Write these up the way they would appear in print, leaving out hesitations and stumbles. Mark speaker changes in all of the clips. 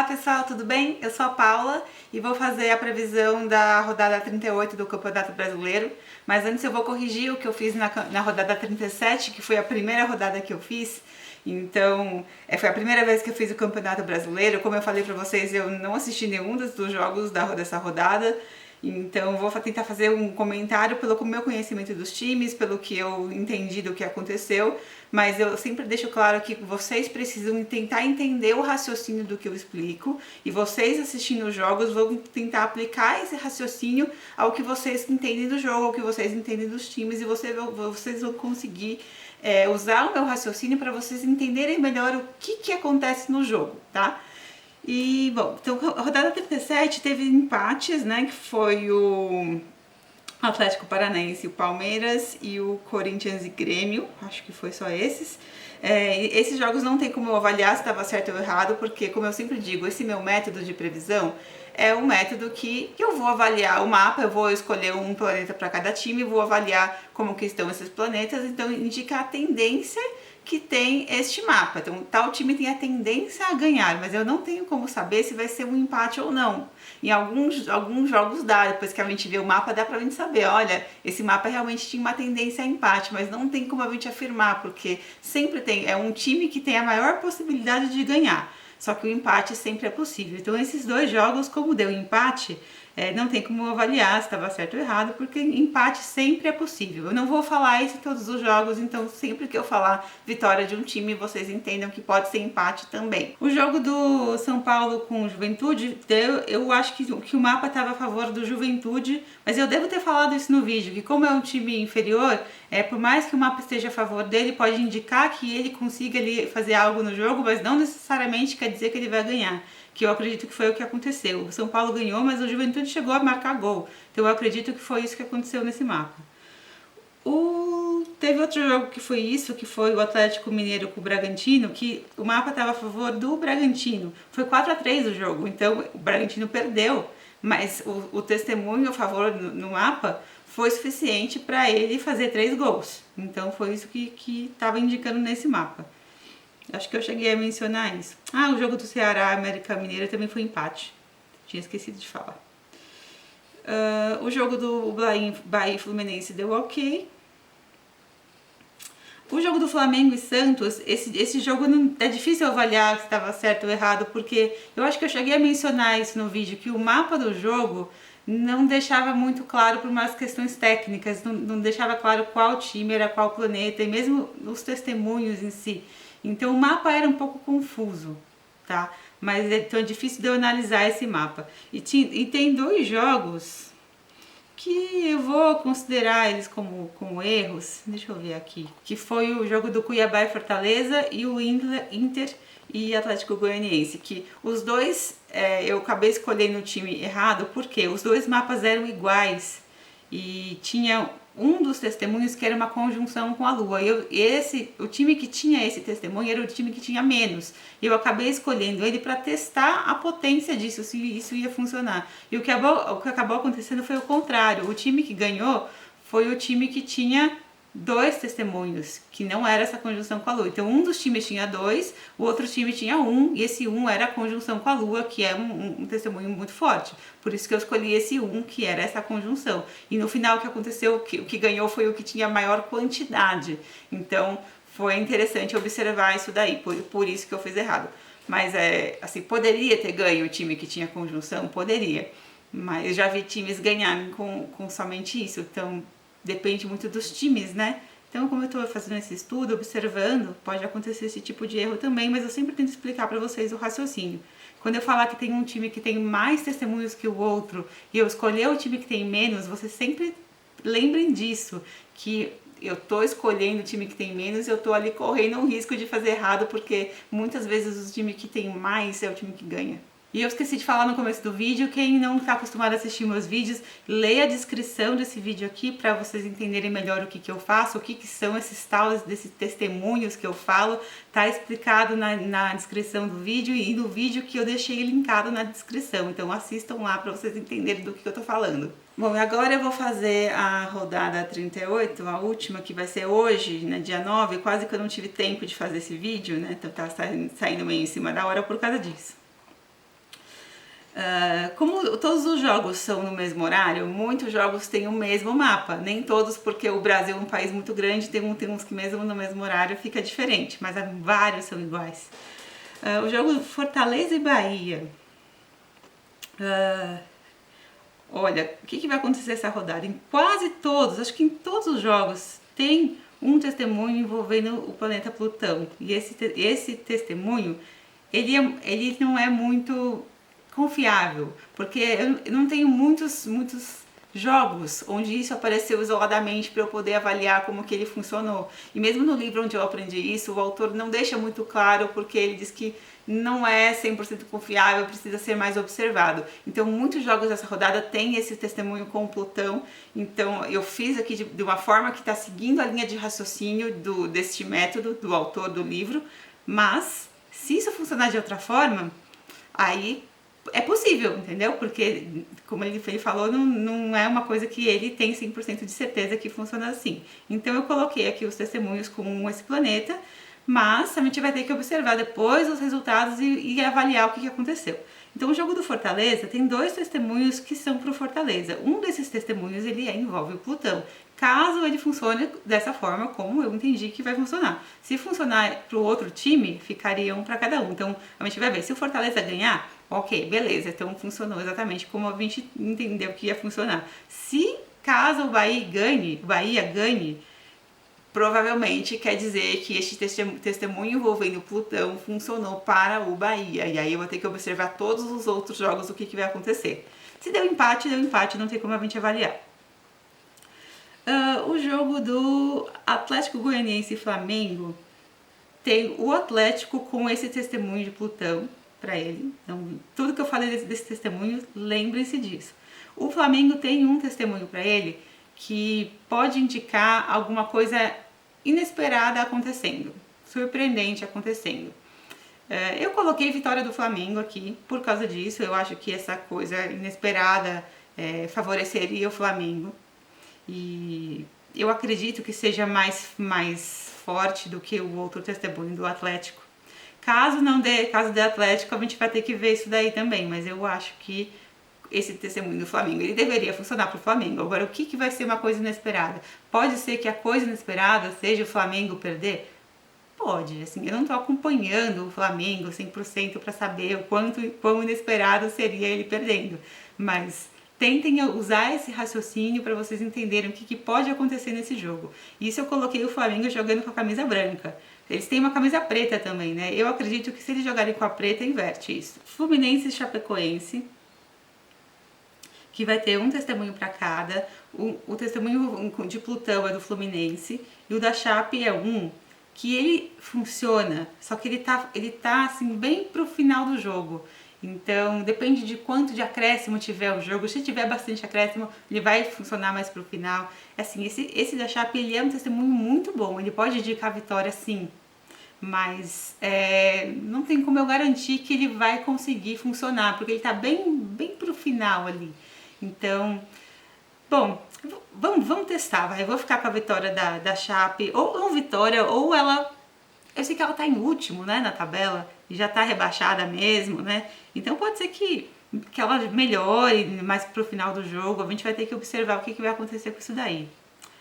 Speaker 1: pessoal, tudo bem? Eu sou a Paula e vou fazer a previsão da rodada 38 do Campeonato Brasileiro. Mas antes eu vou corrigir o que eu fiz na rodada 37, que foi a primeira rodada que eu fiz. Então, foi a primeira vez que eu fiz o Campeonato Brasileiro. Como eu falei pra vocês, eu não assisti nenhum dos jogos dessa rodada. Então, vou tentar fazer um comentário pelo meu conhecimento dos times, pelo que eu entendi do que aconteceu, mas eu sempre deixo claro que vocês precisam tentar entender o raciocínio do que eu explico, e vocês assistindo os jogos vão tentar aplicar esse raciocínio ao que vocês entendem do jogo, ao que vocês entendem dos times, e vocês vão conseguir usar o meu raciocínio para vocês entenderem melhor o que acontece no jogo, tá? E, bom, então a rodada 37 teve empates, né, que foi o Atlético Paranaense, o Palmeiras e o Corinthians e Grêmio, acho que foi só esses. Esses jogos não tem como eu avaliar se estava certo ou errado, porque, como eu sempre digo, esse meu método de previsão é um método que eu vou avaliar o mapa, eu vou escolher um planeta para cada time, vou avaliar como que estão esses planetas, então indica a tendência que tem este mapa. Então, tal time tem a tendência a ganhar, mas eu não tenho como saber se vai ser um empate ou não. Em alguns jogos dá, depois que a gente vê o mapa, dá pra gente saber, olha, esse mapa realmente tinha uma tendência a empate, mas não tem como a gente afirmar, porque sempre é um time que tem a maior possibilidade de ganhar. Só que o empate sempre é possível. Então, esses dois jogos, como deu empate, não tem como avaliar se estava certo ou errado, porque empate sempre é possível. Eu não vou falar isso em todos os jogos, então sempre que eu falar vitória de um time, vocês entendam que pode ser empate também. O jogo do São Paulo com o Juventude, eu acho que o mapa estava a favor do Juventude, mas eu devo ter falado isso no vídeo, que como é um time inferior, por mais que o mapa esteja a favor dele, pode indicar que ele consiga fazer algo no jogo, mas não necessariamente quer dizer que ele vai ganhar. Que eu acredito que foi o que aconteceu. O São Paulo ganhou, mas o Juventude chegou a marcar gol. Então eu acredito que foi isso que aconteceu nesse mapa. Teve outro jogo que foi isso, que foi o Atlético Mineiro com o Bragantino, que o mapa estava a favor do Bragantino. Foi 4-3 o jogo, então o Bragantino perdeu, mas o testemunho a favor no mapa foi suficiente para ele fazer 3 gols. Então foi isso que estava indicando nesse mapa. Acho que eu cheguei a mencionar isso. O jogo do Ceará América Mineira também foi empate. Tinha esquecido de falar. O jogo do Bahia e Fluminense deu ok. O jogo do Flamengo e Santos, esse jogo não é difícil avaliar se estava certo ou errado, porque eu acho que eu cheguei a mencionar isso no vídeo, que o mapa do jogo não deixava muito claro por umas questões técnicas, não deixava claro qual time era qual planeta, e mesmo os testemunhos em si. Então o mapa era um pouco confuso, tá? Mas então é difícil de eu analisar esse mapa. E tem 2 jogos que eu vou considerar eles como erros. Deixa eu ver aqui. Que foi o jogo do Cuiabá e Fortaleza e o Inter e Atlético Goianiense. Que os dois eu acabei escolhendo o time errado porque os 2 mapas eram iguais. E tinha um dos testemunhos que era uma conjunção com a Lua. O time que tinha esse testemunho era o time que tinha menos. Eu acabei escolhendo ele para testar a potência disso, se isso ia funcionar. E o que acabou acontecendo foi o contrário. O time que ganhou foi o time que tinha 2 testemunhos, que não era essa conjunção com a Lua. Então um dos times tinha 2, o outro time tinha 1, e esse 1 era a conjunção com a Lua, que é um testemunho muito forte. Por isso que eu escolhi esse 1, que era essa conjunção. E no final o que aconteceu, o que ganhou foi o que tinha maior quantidade. Então foi interessante observar isso daí, por isso que eu fiz errado. Mas assim, poderia ter ganho o time que tinha conjunção? Poderia. Mas eu já vi times ganharem com somente isso, então depende muito dos times, né? Então, como eu estou fazendo esse estudo, observando, pode acontecer esse tipo de erro também, mas eu sempre tento explicar para vocês o raciocínio. Quando eu falar que tem um time que tem mais testemunhos que o outro e eu escolher o time que tem menos, vocês sempre lembrem disso, que eu tô escolhendo o time que tem menos e eu tô ali correndo um risco de fazer errado, porque muitas vezes o time que tem mais é o time que ganha. E eu esqueci de falar no começo do vídeo, quem não está acostumado a assistir meus vídeos, leia a descrição desse vídeo aqui para vocês entenderem melhor o que eu faço, o que são desses testemunhos que eu falo, tá explicado na descrição do vídeo e no vídeo que eu deixei linkado na descrição, então assistam lá para vocês entenderem do que eu tô falando. Bom, e agora eu vou fazer a rodada 38, a última, que vai ser hoje, né, dia 9, quase que eu não tive tempo de fazer esse vídeo, né, então tá saindo meio em cima da hora por causa disso. Como todos os jogos são no mesmo horário, muitos jogos têm o mesmo mapa. Nem todos, porque o Brasil é um país muito grande, tem uns que mesmo no mesmo horário fica diferente, mas vários são iguais. O jogo Fortaleza e Bahia. Olha, o que vai acontecer essa rodada? Em quase todos, acho que em todos os jogos, tem um testemunho envolvendo o planeta Plutão. E esse testemunho, ele não é muito confiável, porque eu não tenho muitos jogos onde isso apareceu isoladamente para eu poder avaliar como que ele funcionou. E mesmo no livro onde eu aprendi isso, o autor não deixa muito claro, porque ele diz que não é 100% confiável, precisa ser mais observado. Então, muitos jogos dessa rodada têm esse testemunho com o Plutão. Então, eu fiz aqui de uma forma que está seguindo a linha de raciocínio deste método, do autor do livro. Mas, se isso funcionar de outra forma, aí é possível, entendeu? Porque, como ele falou, não é uma coisa que ele tem 100% de certeza que funciona assim. Então, eu coloquei aqui os testemunhos com esse planeta, mas a gente vai ter que observar depois os resultados e avaliar o que aconteceu. Então, o jogo do Fortaleza tem 2 testemunhos que são para o Fortaleza. Um desses testemunhos envolve o Plutão, caso ele funcione dessa forma como eu entendi que vai funcionar. Se funcionar para o outro time, ficaria um para cada um. Então, a gente vai ver. Se o Fortaleza ganhar, ok, beleza, então funcionou exatamente como a gente entendeu que ia funcionar. Se caso o Bahia ganhe, provavelmente quer dizer que este testemunho envolvendo Plutão funcionou para o Bahia. E aí eu vou ter que observar todos os outros jogos, o que vai acontecer. Se deu empate, não tem como a gente avaliar. O jogo do Atlético Goianiense e Flamengo tem o Atlético com esse testemunho de Plutão para ele. Então, tudo que eu falei desse testemunho, lembre-se disso. O Flamengo tem um testemunho para ele que pode indicar alguma coisa inesperada acontecendo, surpreendente acontecendo. Eu coloquei vitória do Flamengo aqui por causa disso. Eu acho que essa coisa inesperada favoreceria o Flamengo. E eu acredito que seja mais forte do que o outro testemunho do Atlético. Caso dê Atlético, a gente vai ter que ver isso daí também, mas eu acho que esse testemunho do Flamengo, ele deveria funcionar para o Flamengo. Agora, o que vai ser uma coisa inesperada? Pode ser que a coisa inesperada seja o Flamengo perder? Pode, assim, eu não estou acompanhando o Flamengo 100% para saber quão inesperado seria ele perdendo, mas tentem usar esse raciocínio para vocês entenderem o que pode acontecer nesse jogo. Isso eu coloquei o Flamengo jogando com a camisa branca. Eles têm uma camisa preta também, né? Eu acredito que se eles jogarem com a preta, inverte isso. Fluminense e Chapecoense, que vai ter um testemunho para cada. O testemunho de Plutão é do Fluminense e o da Chape é que ele funciona, só que ele tá assim bem pro final do jogo. Então, depende de quanto de acréscimo tiver o jogo. Se tiver bastante acréscimo, ele vai funcionar mais pro final. Assim, esse da Chape, ele é um testemunho muito bom. Ele pode indicar a vitória, sim. Mas não tem como eu garantir que ele vai conseguir funcionar, porque ele tá bem pro final ali. Então, bom, vamos testar, vai. Eu vou ficar com a vitória da Chape, ou vitória, ou ela... Eu sei que ela tá em último, né, na tabela, e já tá rebaixada mesmo, né? Então pode ser que ela melhore mais pro final do jogo. A gente vai ter que observar o que vai acontecer com isso daí.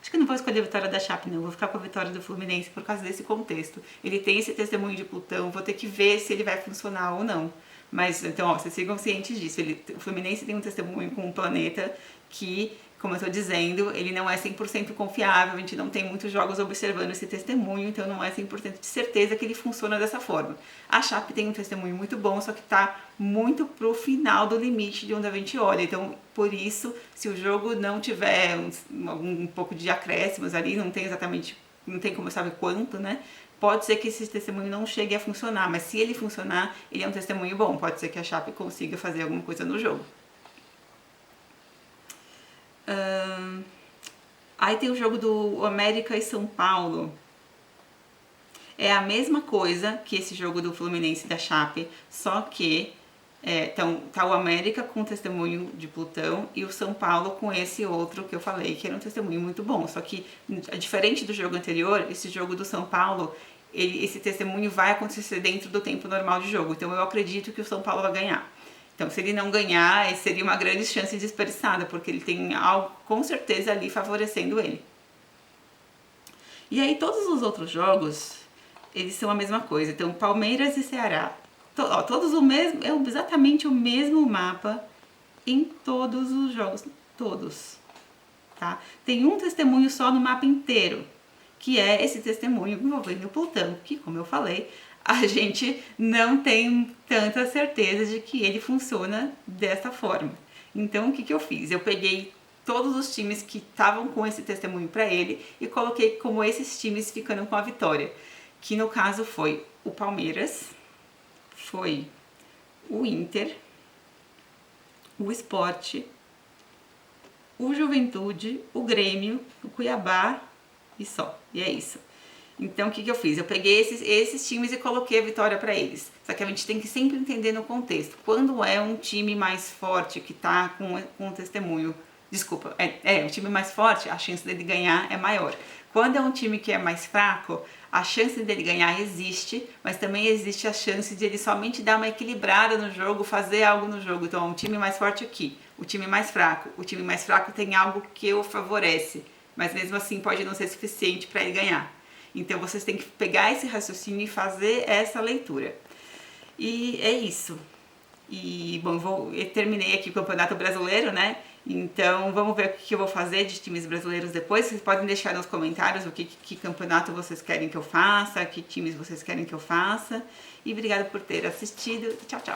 Speaker 1: Acho que não vou escolher a vitória da Chape, não. Vou ficar com a vitória do Fluminense por causa desse contexto. Ele tem esse testemunho de Plutão, vou ter que ver se ele vai funcionar ou não. Mas, então, vocês ficam cientes disso. O Fluminense tem um testemunho com um planeta que, como eu estou dizendo, ele não é 100% confiável, a gente não tem muitos jogos observando esse testemunho, então não é 100% de certeza que ele funciona dessa forma. A Chape tem um testemunho muito bom, só que está muito pro final do limite de onde a gente olha. Então, por isso, se o jogo não tiver um pouco de acréscimos ali, não tem como saber quanto, né? Pode ser que esse testemunho não chegue a funcionar, mas se ele funcionar, ele é um testemunho bom. Pode ser que a Chape consiga fazer alguma coisa no jogo. Aí tem o jogo do América e São Paulo. É a mesma coisa que esse jogo do Fluminense e da Chape, só que tá o América com o testemunho de Plutão e o São Paulo com esse outro que eu falei, que era um testemunho muito bom. Só que, diferente do jogo anterior, esse jogo do São Paulo, esse testemunho vai acontecer dentro do tempo normal de jogo. Então eu acredito que o São Paulo vai ganhar. Então, se ele não ganhar, seria uma grande chance desperdiçada, porque ele tem algo com certeza ali favorecendo ele. E aí todos os outros jogos, eles são a mesma coisa. Então, Palmeiras e Ceará, todos o mesmo, é exatamente o mesmo mapa em todos os jogos, todos, tá? Tem um testemunho só no mapa inteiro, que é esse testemunho envolvendo o Plutão, que, como eu falei, a gente não tem tanta certeza de que ele funciona dessa forma. Então, o que eu fiz? Eu peguei todos os times que estavam com esse testemunho para ele e coloquei como esses times ficando com a vitória, que no caso foi o Palmeiras, foi o Inter, o Sport, o Juventude, o Grêmio, o Cuiabá e só. E é isso. Então, o que eu fiz? Eu peguei esses times e coloquei a vitória para eles. Só que a gente tem que sempre entender no contexto. Quando é um time mais forte que tá com o testemunho, desculpa, o time mais forte, a chance dele ganhar é maior. Quando é um time que é mais fraco, a chance dele ganhar existe, mas também existe a chance de ele somente dar uma equilibrada no jogo, fazer algo no jogo. Então, um time mais forte aqui, o time mais fraco. O time mais fraco tem algo que o favorece, mas mesmo assim pode não ser suficiente para ele ganhar. Então, vocês têm que pegar esse raciocínio e fazer essa leitura. E é isso. E, bom, eu terminei aqui o Campeonato Brasileiro, né? Então, vamos ver o que eu vou fazer de times brasileiros depois. Vocês podem deixar nos comentários que campeonato vocês querem que eu faça, que times vocês querem que eu faça. E obrigada por ter assistido. Tchau, tchau!